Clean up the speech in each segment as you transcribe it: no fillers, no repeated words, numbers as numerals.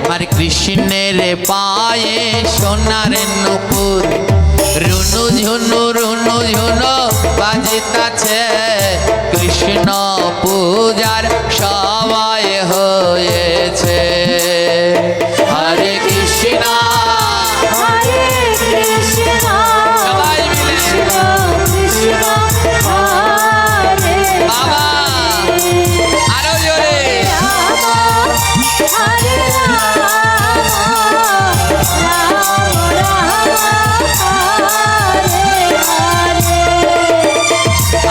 আমার কৃষ্ণের পায়ে সোনার নুপুর রুনু ঝুনু বাজিতাছে কৃষ্ণ পূজার সময় হয়েছে। হরে কৃষ্ণ হরে কৃষ্ণ সবাই মিলে কৃষ্ণ হরে বাবা আরো জোরে রাম হরে রাম রাম হরে হরে।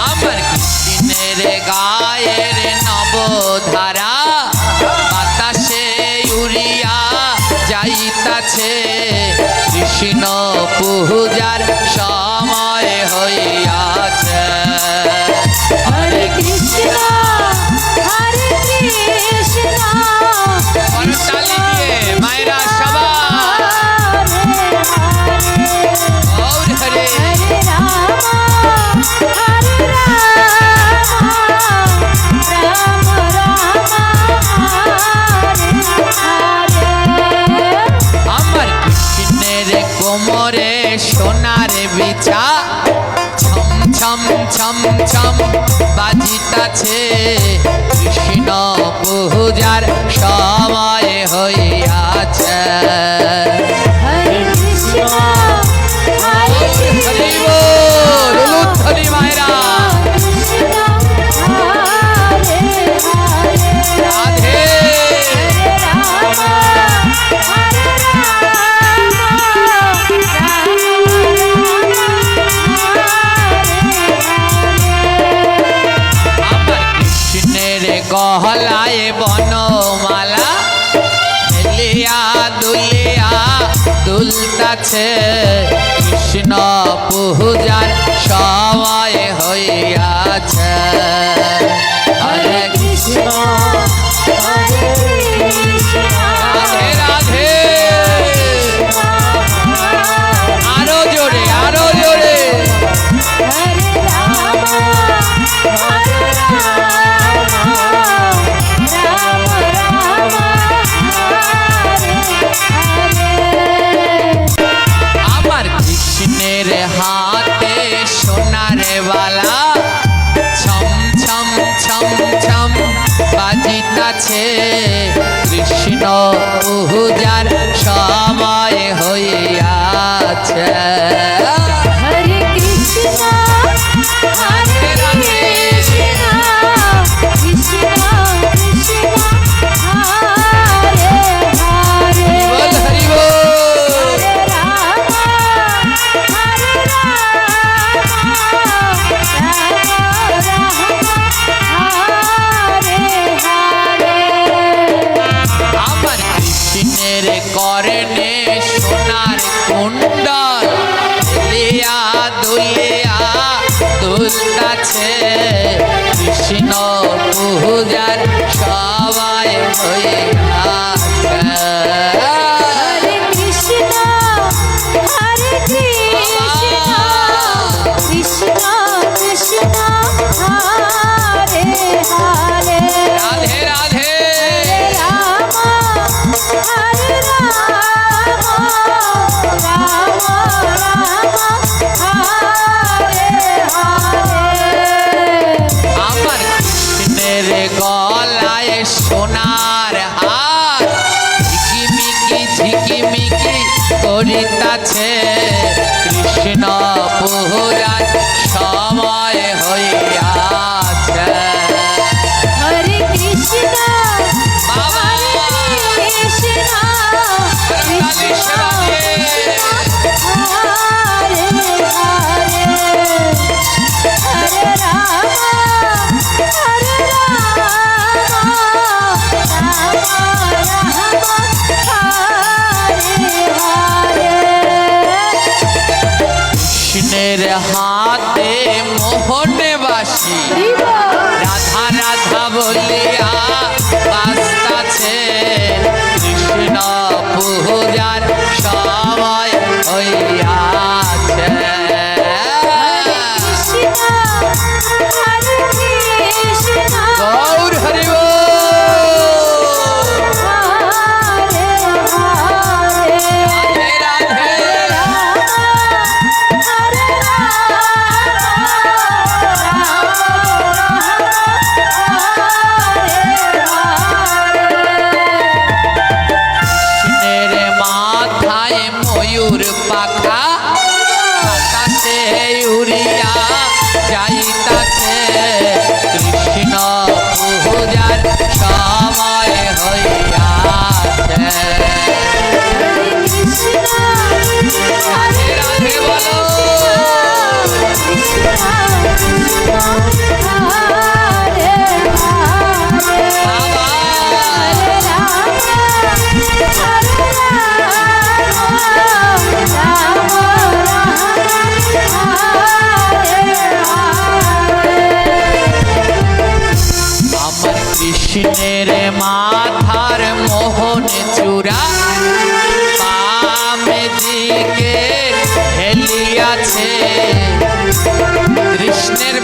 আমার কৃষ্ণের গায়ের নবধারা বাতাসে উড়িয়া যাইতাছে কৃষ্ণ পূজার সময় হইয়াছে। হরে কৃষ্ণ হরে কৃষ্ণ করতালি দিয়ে মায়েরা সবাই গৌর হরে হরে রাম হরে রাম হরে। আমার কৃষ্ণের কোমরে সোনার বিছা ছম ছম ছম ছম বাজিতাছে কৃষ্ণ পূজার সময় হইয়াছে। হরে কৃষ্ণ হরে হরি বল উলুধ্বনি মায়েরা কৃষ্ণ হরে হরে। রাধে রাম হরে আমার কৃষ্ণের গহলায় বনমালা হেলিয়া দুলিয়া দুলতাছে কৃষ্ণ পূজার সময় হইয়াছে। হরে কৃষ্ণ হরে কৃষ্ণ রাধে রাধে আরো জোরে আরো জোরে হরে রাম হরে রাম রাম হরে হরে। আমার কৃষ্ণের হাতে সোনার বালা ছম ছম ছম ছম বাজিতাছে কৃষ্ণ পূজার সময় হইয়াছে। হরে কৃষ্ণ হরে কৃষ্ণ কৃষ্ণ কৃষ্ণ হরে হরে। বল হরি বল হরে রাম হরে রাম হরে হরে। আমার কৃষ্ণের কর্ণে সোনার কুণ্ডল হেলিয়া দুলিয়া দুলতাছে কৃষ্ণ পূজার সময় হইয়াছে। হরে কৃষ্ণ হরে কৃষ্ণ কৃষ্ণ কৃষ্ণ হরে হরে। রাধে রাধে রাম হরে রাম রাম হরে হরে। আমার কৃষ্ণের গলায় সোনার হার ঝিকিমিকি ঝিকিমিকি করিতাছে কৃষ্ণ পূজার সময় হইয়াছে। হরে কৃষ্ণ হরে কৃষ্ণ কৃষ্ণ কৃষ্ণ হরে হরে। হরে রাম হরে রাম রাম রাম হরে হরে।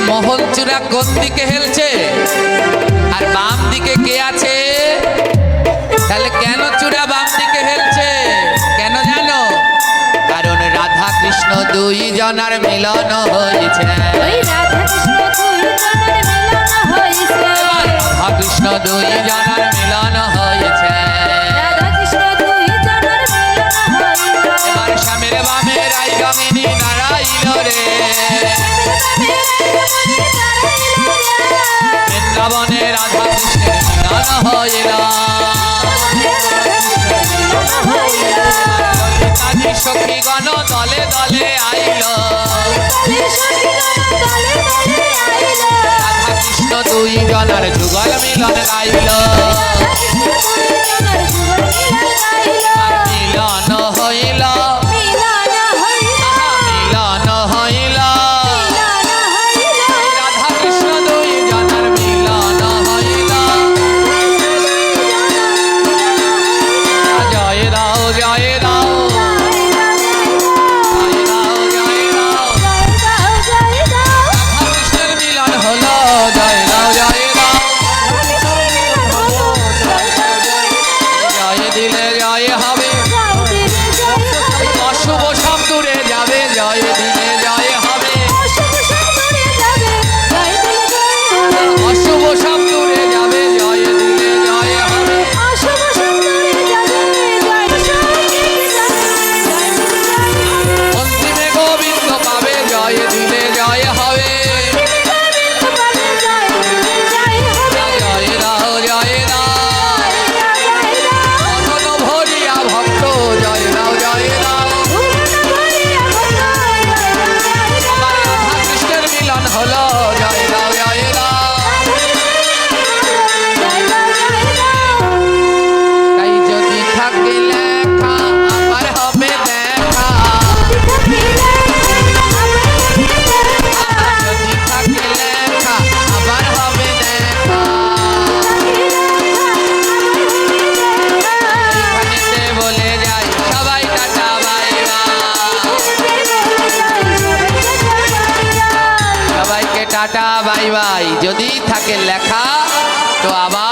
মহল চূড়া কোন দিকে হেলছে আর বাম দিকে কে আছে? তাহলে কেন চূড়া বাম দিকে হেলছে? কেন জানো? কারণ রাধা কৃষ্ণ দুই জনার মিলন হয়েছে। ওই রাধা কৃষ্ণ দুই জনের মিলন হয়েছে। রাধা কৃষ্ণ দুই জনার মিলন হয়েছে। রাধা কৃষ্ণ দুই জনের মিলন হয়েছে। এবার স্বামীর বামে রাই রঙিনী নারাইল রে, বৃন্দাবনে রাধা কৃষ্ণের মিলন হইল। ললিতাজি সখীগণ দলে দলে আইল, রাধা কৃষ্ণ দুই জনার যুগল মিলন গাইল। মিলন হইল, মিলন হইল, রাধা কৃষ্ণ দুই জনার মিলন হইল। জয় দাও জয় দাও, জয় দাও জয় দাও, রাধা কৃষ্ণের মিলন হলো। জয় দাও জয় দাও, জয় দিলে জয় হবে, অশুভ সব দূরে যাবে। জয় দিলে জয় হবে, অশুভ সব দূরে যাবে। জয় দিলে জয় হবে, অন্তিমে গোবিন্দ পাবে। জয় দিলে জয় হবে, জয় দাও জয় দাও, মনন ভরিয়া ভক্ত। জয় দাও জয় দাও, আমার রাধা কৃষ্ণের মিলন হলো। জয় দাও জয় দাও, তাই যদি থাকে লেখা আবার হবে দেখা, যদি থাকে লেখা আবার হবে দেখা। এইখানেতে বলে যাই সবাই টাটা বাই বাই, সবাইকে টাটা বাই বাই। যদি থাকে লেখা তো আবার